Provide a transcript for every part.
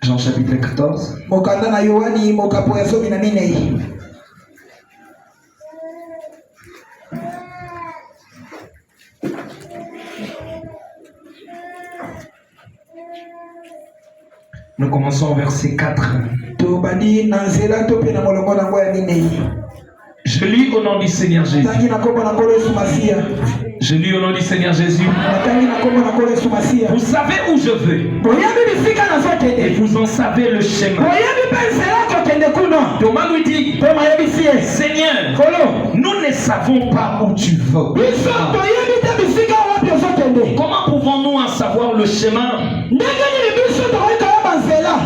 Jean chapitre 14. Nous commençons au verset 4. Je lis au nom du Seigneur Jésus. Je lis au nom du Seigneur Jésus. Vous savez où je vais. Et vous en savez le chemin. Thomas lui dit, Seigneur, nous ne savons pas où tu vas. Comment pouvons-nous en savoir le chemin?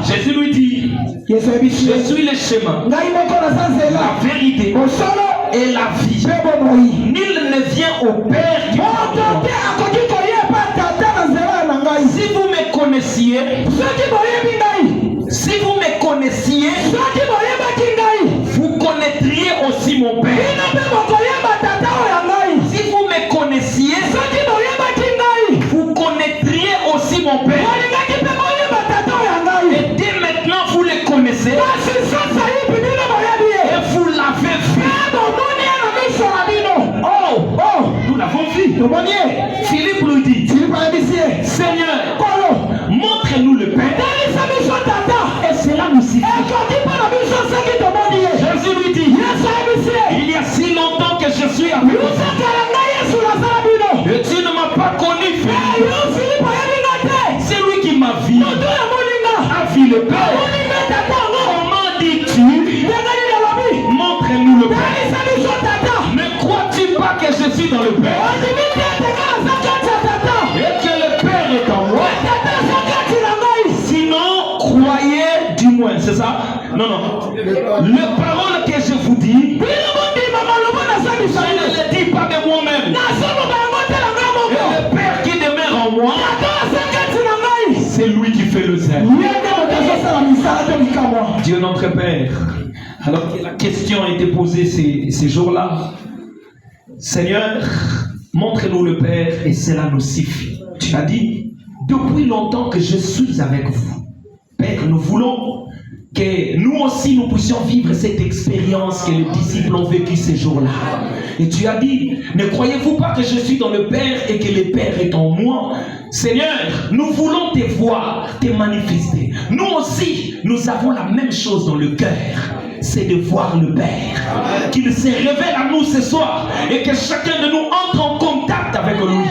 Jésus lui dit, je suis le chemin, la vérité et la vie. Nul ne vient au Père que par moi. Si vous me connaissiez, vous connaîtriez aussi mon Père. Si vous me connaissiez, vous connaîtriez aussi mon Père. Et dès maintenant vous les connaissez. Et vous l'avez vu. Oh, nous l'avons vu. Philippe lui dit, Seigneur, montre-nous le Père. Et cela nous suffit. Jésus lui dit, il y a si longtemps que je suis avec vous. Et tu ne m'as pas connu, Philippe. C'est lui qui m'a vu. A vu le Père. Comment dis-tu? Montre-nous le Père. Ne crois-tu pas que je suis dans le Père? Et que le Père est en moi? Sinon, croyez du moins, c'est ça? Non. Les paroles que je vous dis, je ne les dis pas de moi-même. Et le Père qui demeure en moi, c'est lui qui fait le zèle. Dieu notre Père. Alors que la question a été posée ces jours-là. Seigneur, montre-nous le Père et cela nous suffit. Tu as dit, depuis longtemps que je suis avec vous. Père, nous voulons que nous aussi nous puissions vivre cette expérience que les disciples ont vécue ces jours-là. Et tu as dit, ne croyez-vous pas que je suis dans le Père et que le Père est en moi? Seigneur, nous voulons te voir, te manifester. Nous aussi, nous avons la même chose dans le cœur. C'est de voir le Père. Qu'il se révèle à nous ce soir et que chacun de nous entre en contact avec lui.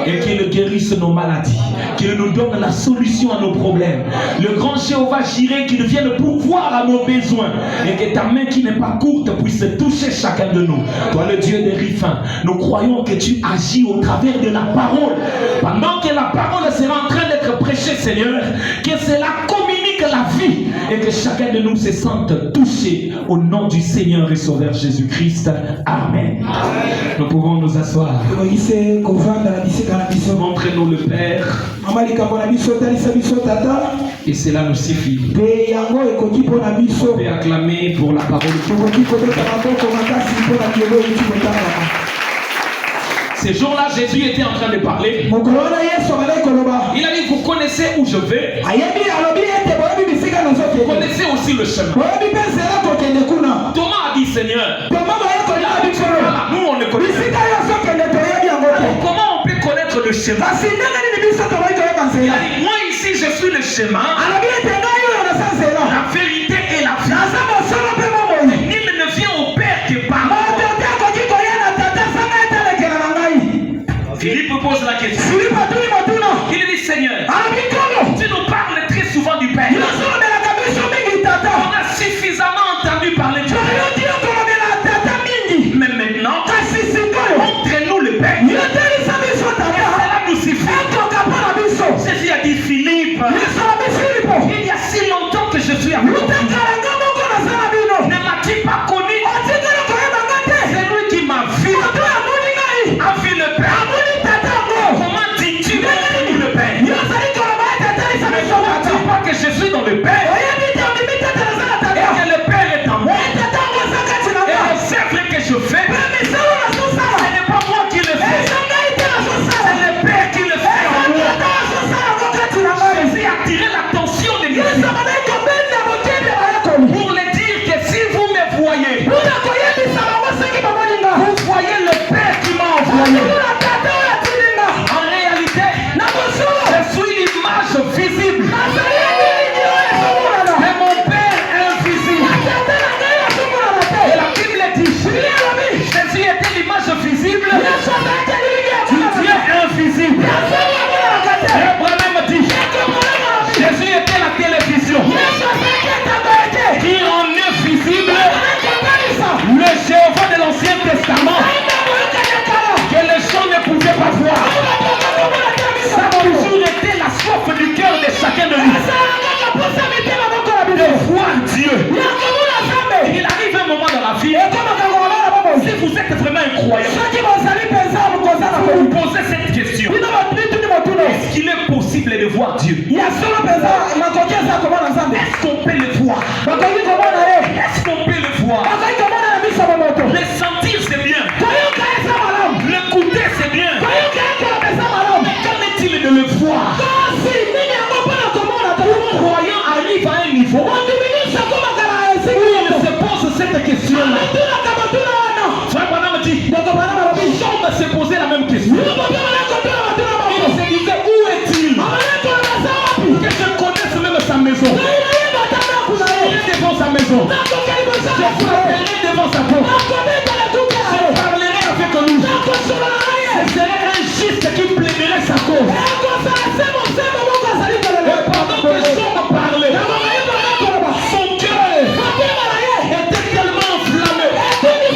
Et qu'il guérisse nos maladies. Qu'il nous donne la solution à nos problèmes. Le grand Jéhovah Jireh qui vienne pourvoir à nos besoins. Et que ta main qui n'est pas courte puisse toucher chacun de nous. Toi le Dieu des Riphins, nous croyons que tu agis au travers de la parole. Pendant que la parole sera en train d'être prêchée, Seigneur, que cela communique la vie. Et que chacun de nous se sente touché au nom du Seigneur et Sauveur Jésus-Christ. Amen. Nous pouvons nous asseoir. Montrez-nous le Père. Et cela nous suffit. On peut acclamer pour la parole. Ces jours-là, Jésus était en train de parler. Il a dit, vous connaissez où je vais. Vous connaissez aussi le chemin. Thomas a dit, Seigneur, nous on ne connaît pas. Comment on peut connaître le chemin? Il a dit, moi ici je suis le chemin, la vérité et la vie. Nul ne vient au Père que par moi. Philippe pose la question. Il dit, Seigneur, tu nous parles très souvent du Père. On a suffisamment entendu parler du Père. Mais maintenant, montrez-nous le Père. Et cela nous suffit. Jésus a dit, Philippe, il y a croyants, vous vous posez cette question. Est-ce qu'il est possible de voir Dieu? Est-ce qu'on peut le voir? Est-ce qu'on peut le voir? Le sentir c'est bien. L'écouter c'est bien. Mais qu'en est-il de le voir? Le croyant arrive à un niveau où il se pose cette question-là. Frère Branham dit, Job s'est posé la même question. Il se disait, où est-il? Que je connaisse même sa maison. Je serai devant sa maison. Je frapperai devant sa porte. Je parlerai avec lui. Ce serait un juste qui plaiderait sa cause. Et pendant que Job parlait, son cœur était tellement enflammé. Les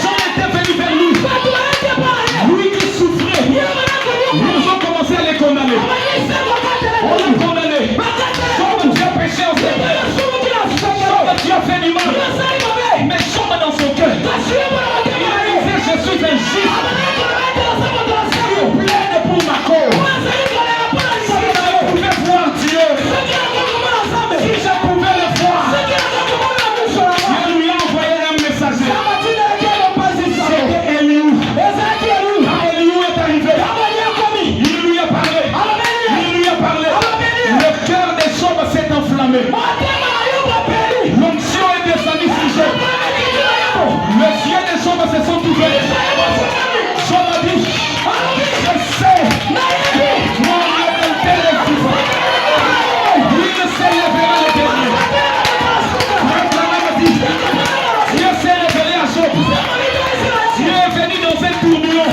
gens étaient venus vers lui. Lui qui souffrait. Ils ont commencé à les condamner. On l'a condamné. Job, tu as péché en fait. Job, tu as fait du mal. Mais Job dans son cœur, il disait, je suis un juge. Il plaide pour ma cause. Si je pouvais voir Dieu, si je pouvais le voir, Dieu lui a envoyé un messager. C'était Eliou. Quand Eliou est arrivé, il lui a parlé. Le cœur de Job s'est enflammé. L'onction est descendue sur Job. Les yeux de Job se sont ouverts. Job a dit, je sais, mon rédempteur est vivant. Il s'élèvera le dernier. Frère Branham a dit, Dieu s'est révélé à Job. Dieu est venu dans un tourbillon.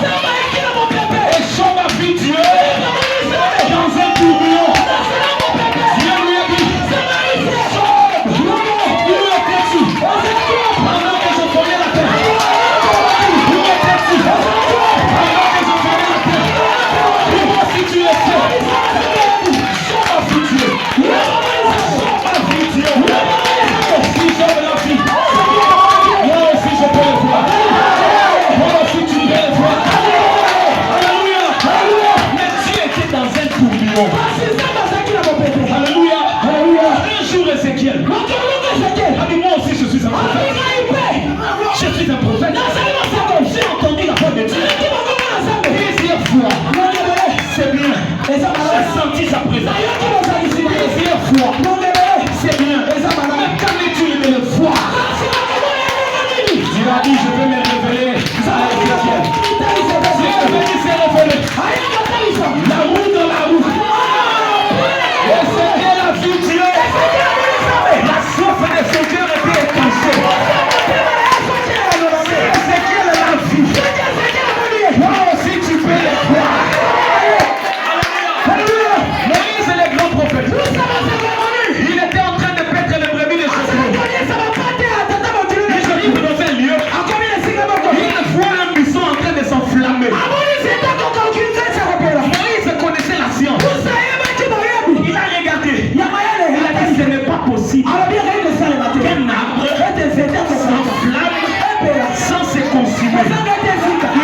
Et Job a vu Dieu dans un tourbillon. Dieu lui a dit, Job, où étais-tu pendant que je voyais la terre? Où étais-tu pendant que je voyais la terre? Dis-moi si tu le sais. Job a vu Dieu. Job a vu Dieu. Si Job l'a vu, moi aussi je peux le voir. Moi aussi tu peux le voir. Alléluia. Mais Dieu était dans un tourbillon. Alléluia. Un jour Ézéchiel a dit, moi aussi je suis un prophète. Je suis un prophète. J'ai entendu la voix de Dieu. Plusieurs fois. C'est bien. J'ai senti sa présence. Plusieurs fois. C'est bien. Mais qu'en est-il de le voir? Dieu a dit, je vais me révéler à Ézéchiel. Dieu est venu se révéler. La roue dans la roue. Ézéchiel a vu Dieu. La soif de son cœur était étanchée. Ézéchiel l'a vu. Moi aussi tu peux le voir. Moïse est le grand prophète. Il était en train de paître les brebis de Jésus. Il arrive dans un lieu. Il voit un buisson en train de s'enflammer. Moïse connaissait la science. Il a regardé. Il a dit, ce n'est pas possible qu'un arbre s'enflamme sans se consumer.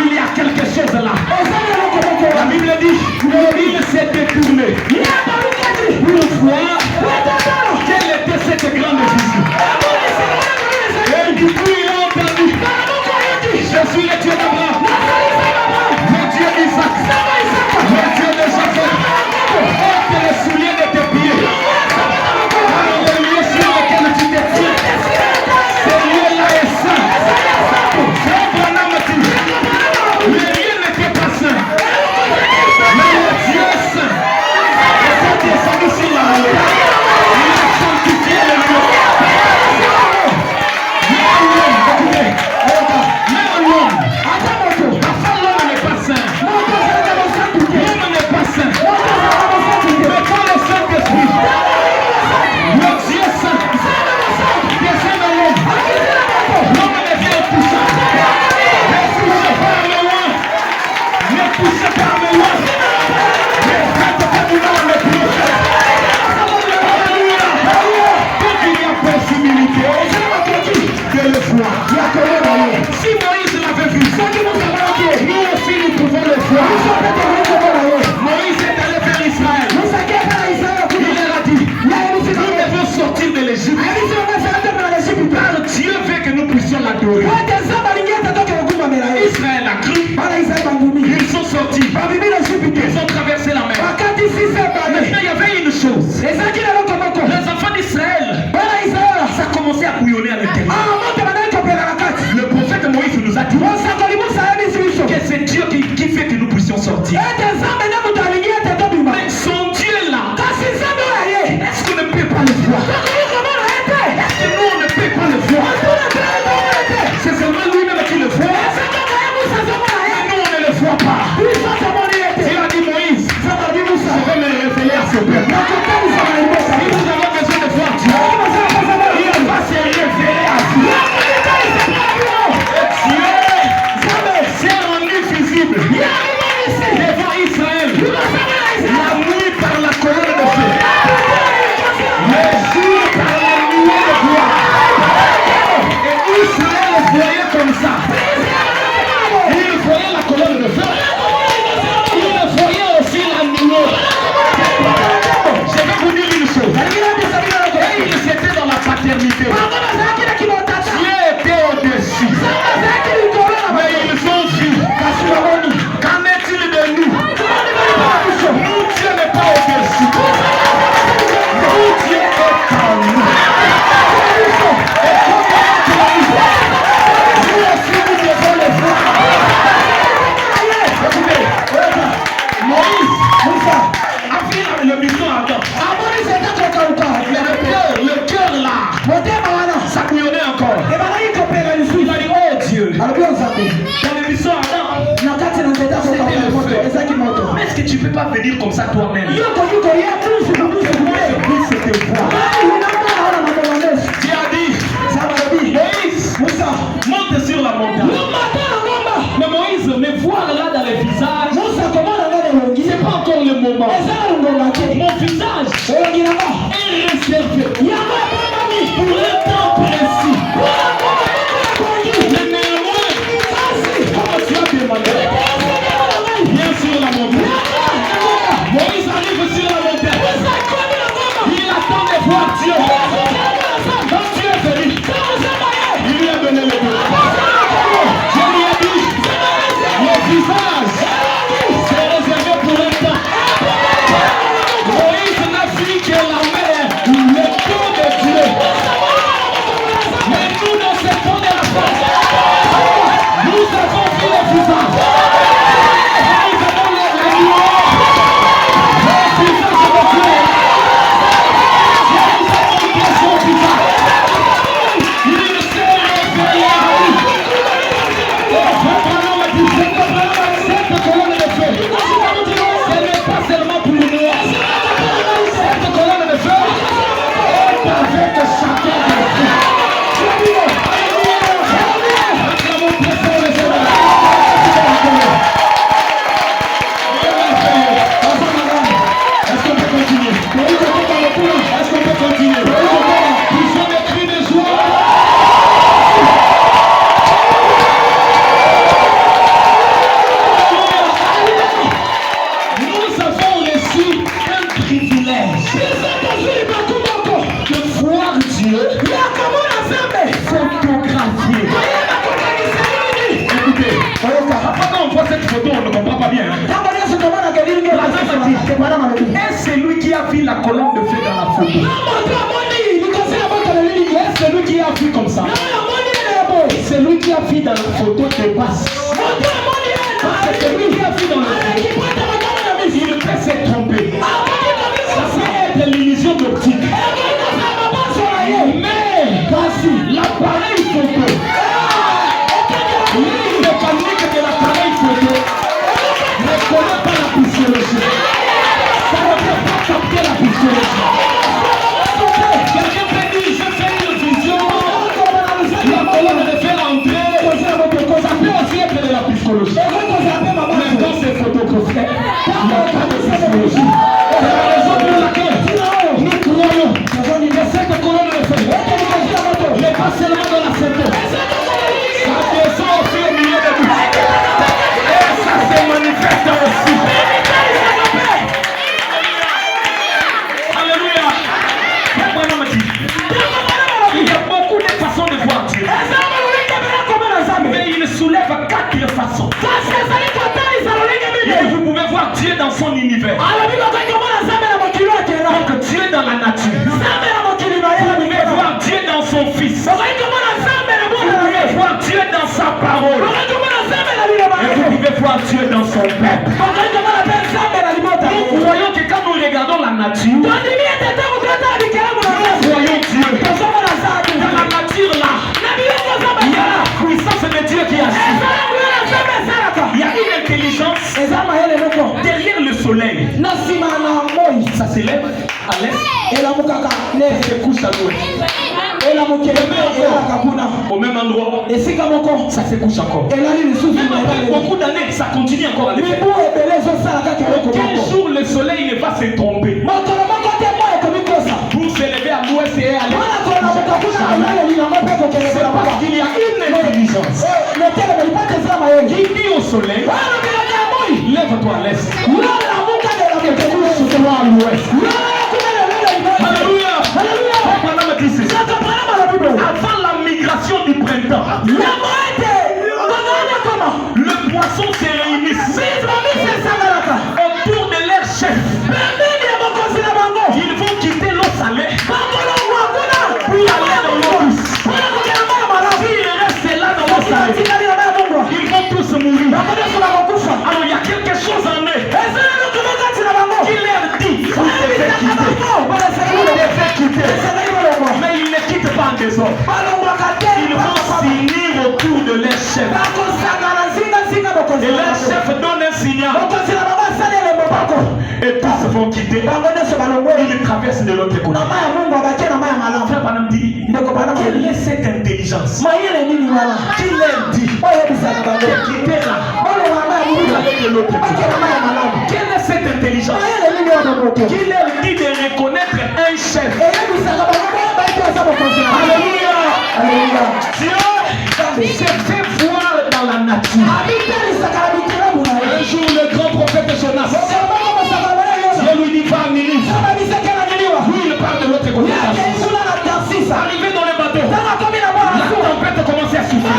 Il y a quelque chose là. La Bible dit, il s'est détourné pour voir quelle était cette grande vision. Et du coup il a entendu, je suis le Dieu d'Abraham, le Dieu d'Isaac, le Dieu de Jacob. Ôte les souliers de tes pieds. Car le lieu sur lequel tu te tiens, ce lieu-là est saint. Frère Branham dit, le lieu n'était pas saint, mais le Dieu est saint. Et quand il est descendu sur la route, il a sanctifié le lieu. Même l'homme, devant Israël. La nuit par la colonne de feu. Le jour par la nuée de gloire. Et Israël voyait comme ça. Il voyait la colonne de feu. Il voyait aussi la nuée. Je vais vous dire une chose. Et ils étaient dans la paternité. Dieu était au-dessus. Mais ils ont vu. Qu'en est-il de nous? Nous, Dieu n'est pas au-dessus. Nous, Dieu est en nous. Et comment tu vas nous voir? Nous aussi, nous devons le voir. Écoutez, Moïse a fait le mission à temps. Le cœur là, ça bouillonnait encore. Il a dit, oh Dieu, dans le mission à temps, mais est-ce que tu ne peux pas venir comme ça toi-même? Tu as dit, Moïse, monte sur la montagne. Mais Moïse, me voir là dans le visage, c'est pas encore le moment. Mon visage est réservé pour un temps précis. Mais néanmoins, comment tu as demandé? Viens sur la montagne. Moïse arrive sur la montagne. Il attend de voir Dieu. Quand Dieu est venu, il lui a donné le dos. Je lui ai dit, le visage c'est réservé pour un temps. Moïse n'a vu que la mer, le dos de Dieu. Mais nous, dans ce temps de la face, nous avons vu le visage. Nous avons la lumière. Le visage de Dieu. Nous avons vu son visage. Il s'est révélé à nous. Cette colonne de feu, ce n'est pas seulement pour nous. Cette colonne de feu est avec chacun de nous. Est-ce qu'on peut continuer? Est-ce qu'on peut continuer? Ils ont des cris de joie. Nous avons reçu un privilège de voir Dieu photographier. Écoutez, après quand on voit cette photo, on ne comprend pas bien. Et c'est lui qui a vu la colonne de feu dans la photo. Et c'est lui qui a vu comme ça. C'est lui qui a vu dans la photo de basse. C'est lui qui a vu dans la photo. Il peut se tromper. Ça peut être l'illusion d'optique. Mais l'appareil photo, l'île mécanique de l'appareil photo ne connaît pas la physiologie. Ça ne peut pas capter la physiologie. Quelqu'un peut dire, je fais une vision, la colonne de faire entrer, ça peut aussi être de la psychologie. Mais quand c'est photographié, il n'y a pas de physiologie. C'est la raison pour laquelle nous croyons que cette colonne de feu n'est pas seulement dans la photo. Ça descend aussi au milieu de nous. Et ça se manifeste aussi. Alléluia. Il y a beaucoup de façons de voir Dieu. Mais il soulève 4 façons. Et vous pouvez voir Dieu dans son univers. Donc Dieu dans la nature. Vous pouvez voir Dieu dans son Fils. Vous pouvez voir Dieu dans sa parole. Et vous pouvez voir Dieu dans son peuple. Nous croyons que quand nous regardons la nature, nous voyons Dieu. Dans la nature là, il y a la puissance de Dieu qui agit. Il y a une intelligence derrière le soleil. Ça s'élève à l'est et se couche à l'ouest. au même endroit, ça se couche encore. Même après beaucoup d'années, ça continue encore à le faire. Quel jour le soleil ne va se tromper pour s'élever à l'ouest et à l'est? C'est parce qu'il y a une intelligence qui dit au soleil, lève-toi à l'est, couche-toi à l'ouest. Alléluia. Avant la migration du printemps, le poisson se réunit autour de leur chef. Ils vont quitter l'eau salée puis aller dans l'eau douce. S'ils restent là dans l'eau salée, ils vont tous mourir. Alors il y a quelque chose en eux qui leur dit, vous devez quitter. Mais ils ne quittent pas en désordre. Ils vont s'unir autour de leur chef. Et leur chef donne un signal. Et tous vont quitter. Ils traversent de l'autre côté. Frère Branham dit, quelle est cette intelligence qui leur dit de quitter là avec de l'autre côté? Quelle est cette intelligence qui leur dit de reconnaître un chef? Alléluia. Dieu s'est fait voir dans la nature. Un jour, le grand prophète Jonas, Dieu lui dit va à Ninive. Lui, il parle de l'autre côté. Arrivé dans le bateau, la tempête commence à souffler.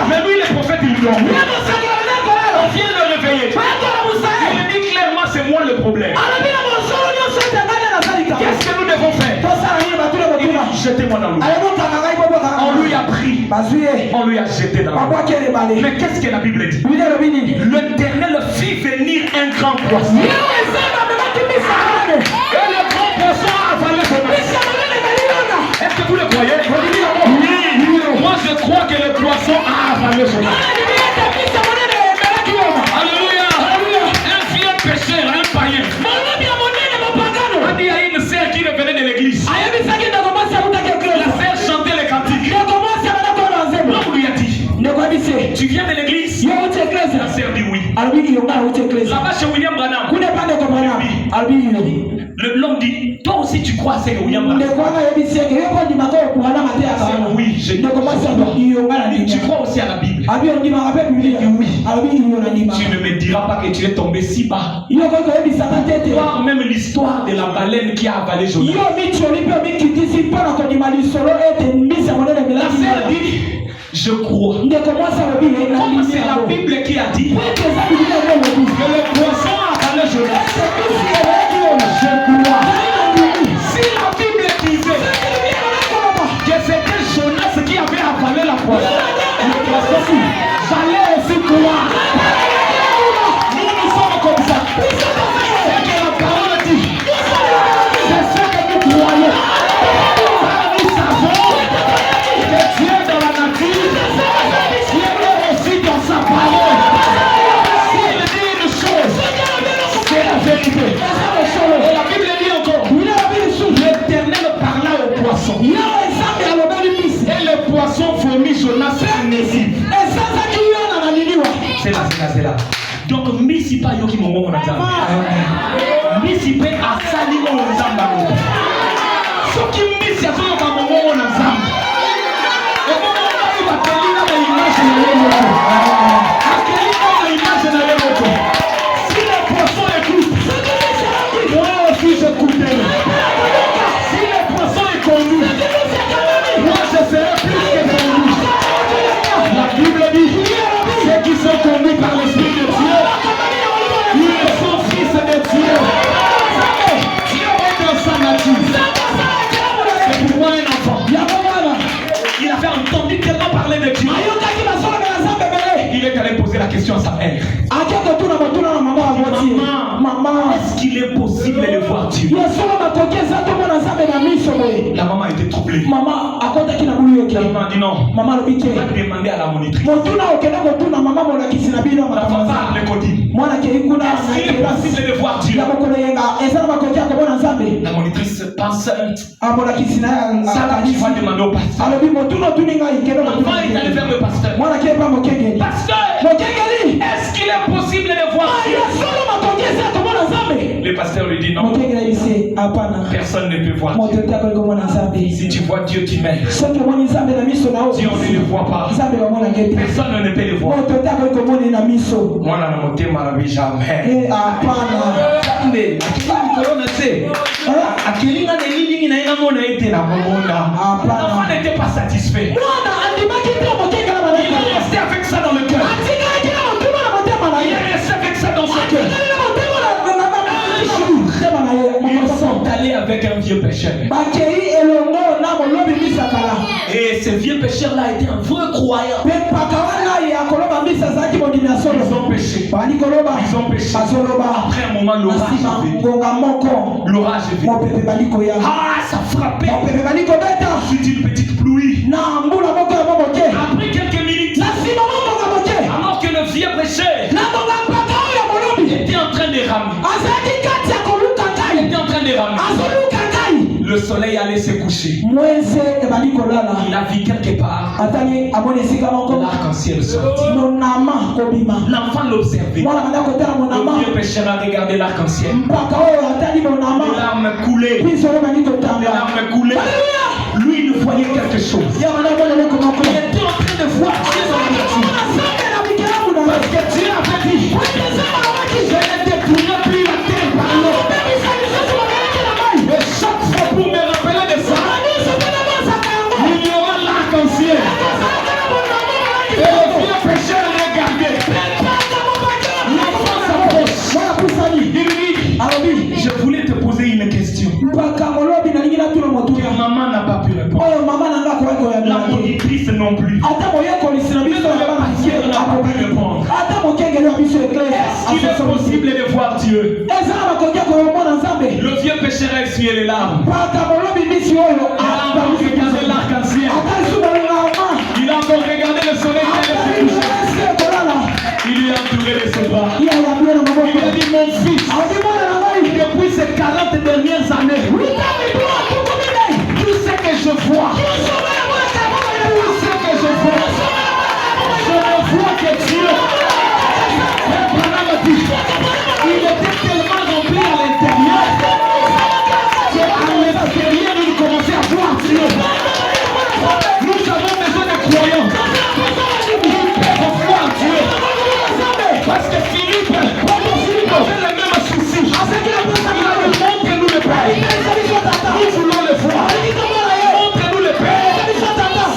Mais lui, le prophète, il dort. On vient le réveiller. Il dit clairement, c'est moi le problème. Qu'est-ce que nous devons faire? Jetez-moi dans l'eau. On lui a pris. On lui a jeté dans l'eau. Mais qu'est-ce que la Bible dit? L'Éternel fit venir un grand poisson. Et le grand poisson a avalé son âme. Est-ce que vous le croyez? Oui. Moi je crois que le poisson a avalé son âme. Alléluia. Un vieux pécheur, un païen, a dit à une sœur qui revenait de l'église. La sœur chantait les cantiques. L'homme lui a dit, tu viens de l'église? La sœur dit oui. Là-bas chez William Branham, l'homme dit, toi aussi tu crois à ce que William Branham? Oui, je crois. Tu crois aussi à la Bible? Oui. Tu ne me diras pas que tu es tombé si bas. Voir même l'histoire de la baleine qui a avalé Jonas. La sœur dit, je crois. Comme c'est la Bible qui a dit que le poisson a avalé Jonas, je crois. Si la Bible disait que c'était Jonas qui avait avalé le poisson, j'allais aussi croire. Nous sommes comme ça. C'est que la parole dit, c'est ce que nous croyons. Nous savons que Dieu dans la nature, Dieu est aussi dans sa parole. S'il dit une chose, c'est la vérité. Et la Bible dit encore, l'Éternel parla au poisson. Et le poisson vomit Jonas sur Ninive. C'est là. Donc, Missy pas yoki mongo mon azam. Missy pe asali mon azam. Ce qui Missy a fait mon mongo mon azam. Et mon mongo il va tenir la image de l'homme. Akeli l'image de l'homme. Si le poisson écoute, moi aussi j'écouterai. Si le poisson est connu, moi je serai plus que connu. La Bible dit, ceux qui sont conduits par l'Esprit de Dieu, ils sont fils de Dieu. Dieu est dans sa nature. C'est pour moi un enfant. Il avait entendu tellement parler de Dieu. Il est allé poser la question à sa mère. Maman, est-ce qu'il est possible de voir Dieu? La maman était troublée. La maman dit non. Maman le bique. On va demander à la monitrice. Mon tour n'a aucun retour dans maman mon qui s'est habillé dans La ma femme le codine. Moi la qui est couleur. Est-ce qu'il est possible de voir Dieu? La monitrice pense. Ah mon qui s'est Ça tu vas demander au pasteur. Alors mon tour n'a tout n'est pas. L'enfant est allé vers le pasteur. Moi la qui est pas mon kengeli. Pasteur. Mon kengeli. Est-ce qu'il est possible de voir Dieu? Le pasteur lui dit non. Personne ne peut voir Dieu. Si tu vois Dieu, tu meurs. Si on ne le voit pas, personne ne peut le voir. Moi, je ne me maraville jamais. L'enfant n'était pas satisfait. Il est resté avec ça dans le cœur. Il est resté avec ça dans son cœur. Ils sont allés avec un vieux pécheur. Et ce vieux pécheur-là était un vrai croyant. Ils ont péché. Ils ont péché. Après un moment, l'orage est venu. L'orage est venu. Ah, ça frappait. C'est une petite pluie. Après quelques minutes, alors que le vieux pécheur était en train de ramer. Il était en train de ramer. Le soleil allait se coucher. Il a vu quelque part l'arc-en-ciel sorti. L'enfant l'observait. Le vieux pécheur a regardé l'arc-en-ciel. Les larmes coulaient. Les larmes coulaient. Lui, il voyait quelque chose. Il était en train de voir Dieu dans la nature. Parce que Dieu avait dit, je ne détruirai plus la terre par l'eau. Mais chaque fois pour me rappeler de ça, il y aura l'arc-en-ciel. Et le vieux pécheur regardait. L'enfant s'approche. Il lui dit, je voulais te poser une question. Maman n'a pas pu répondre. La monitrice non plus. Le pasteur n'a pas pu répondre. Est-ce qu'il est possible de voir Dieu? Le vieux pécheur a essuyé les larmes. Il a encore regardé l'arc-en-ciel. Il a encore regardé le soleil qui allait se coucher. Il lui a entouré de ses bras. Il lui a dit, mon fils, depuis ces 40 dernières années, tout ce que je vois, je ne vois que Dieu. Il était tellement rempli à l'intérieur qu'à l'extérieur il commençait à voir Dieu. Nous avons besoin de croyants qui peuvent voir Dieu. Parce que Philippe avait le même souci. Il a dit, montre-nous le Père. Nous voulons le voir. Montre-nous le Père.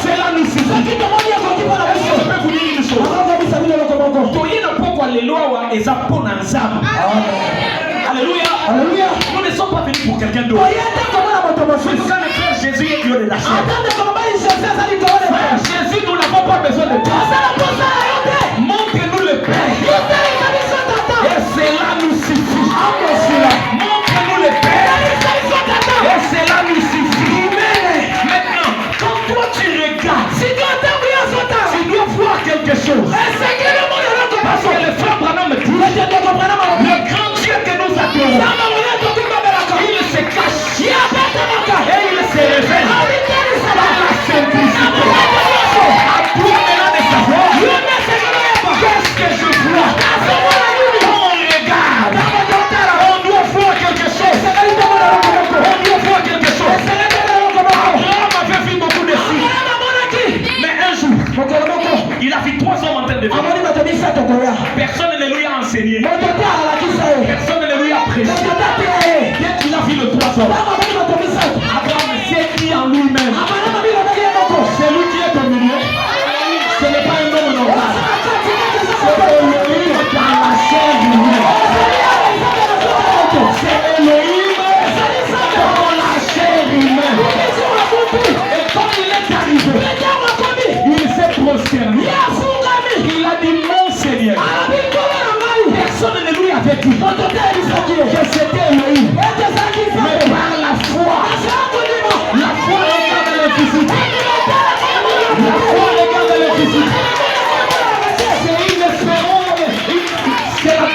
C'est là nous suffit. Est-ce que je peux vous dire une chose? Alléluia. Nous ne sommes pas venus pour quelqu'un d'autre. Nous sommes le frère Jésus et Dieu de la chair. Frère Jésus, nous n'avons pas besoin de toi. Montre-nous le Père. Et cela nous suffit. Montre-nous le Père. Et cela nous suffit. Maintenant, quand toi tu regardes, tu dois voir quelque chose. Parce que le frère Branham me dit, le grand Dieu que nous adorons, il se cache et il se révèle par la simplicité. À toi maintenant de savoir qu'est-ce que je vois. Quand on regarde, on doit voir quelque chose. On doit voir quelque chose. Abraham avait vu beaucoup de signes. Mais un jour, il a vu 3 hommes en train de vivre. Personne ne lui a enseigné. Personne ne lui a prêché. Dès qu'il a vu le 3 hommes, Abraham s'est dit en lui-même, c'est lui qui est au milieu. Ce n'est pas un homme normal. C'est Elohim dans la chair humaine. C'est Elohim dans la chair humaine. Et quand il est arrivé, il s'est prosterné. Il a dit, mon Seigneur. Personne ne lui avait dit.